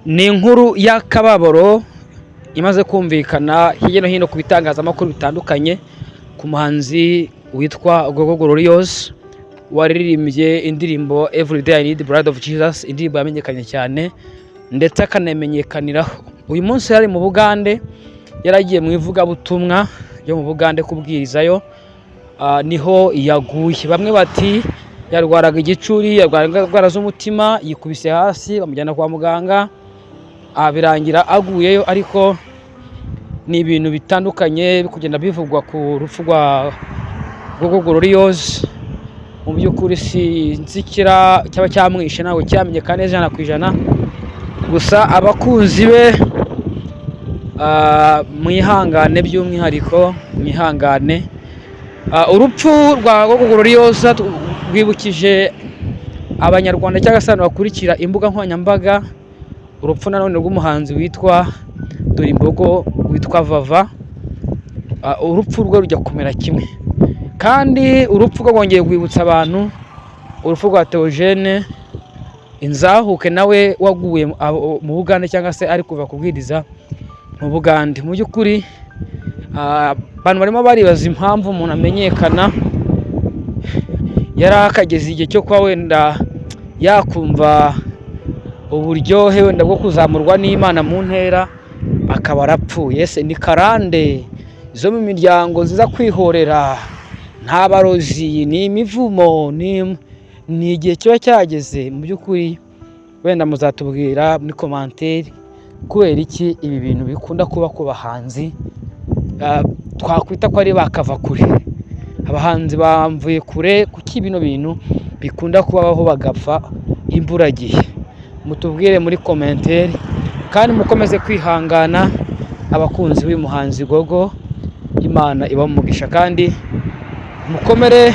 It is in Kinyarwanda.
Ni inkuru y'akababaro imaze kumvikana hirya no hino ku bitangazamakuru bitandukanye ku muhanzi witwa Gogo Glorious waririmbye indirimbo Everyday I Need Blood of Jesus, indirimbo yamenyekanye cyane ndetse akanamenyekaniraho. Uyu munsi yari mu Bugande, yaragiye mu ivugabutumwa yo mu Bugande kubwirizayo, niho yaguye. Bamwe bati yarwaraga igicuri, yarwaraga indwara z'umutima, yikubise hasi bamujyana kwa muganga, birangira aguyeyo. Ariko ni ibintu bitandukanye kugenda bivugwa ku rupfu rwa Gogo Glorious. Mu by'ukuri sinzikira cyaba cyamwishe nawe cyamenyekana neza 100%, gusa abakunzi be mwihangane, by'umwihariko mwihangane. Urupfu rwa Gogo Glorious rwibukije abanyarwanda cyangwa se abantu bakurikira imbuga nkoranyambaga urupfu nanone rw'umuhanzi witwa Dorimbogo witwa Vava. Urupfu rwe rujya kumera kimwe, kandi urupfu rwongeye kwibutsa abantu urupfu rwa Theogene Inzahuke nawe waguye mu Bugande cyangwa se ari kuva kubwiriza mu Bugande. Mu by'ukuri abantu barimo baribaza impamvu umuntu amenyekana yari akageze igihe cyo kuba wenda yakumva uburyohe wenda bwo kuzamurwa n'Imana mu ntera, akaba arapfuye. Ese ni karande zo mu miryango ziza kwihorera, nta barozi, ni imivumo, ni igihe kiba cyageze? Mu by'ukuri wenda muzatubwira muri commentaire kubera iki ibi bintu bikunda kuba ku bahanzi twakwita ko ari bakava kure. Abahanzi bamvuye kure, kuki bino bintu bikunda kubaho bagapfa imburagihe? Mutubwire muri commentaire, kandi mukomeze kwihangana abakunzi b'uyu muhanzi Gogo. Imana ibamugisha kandi mukomere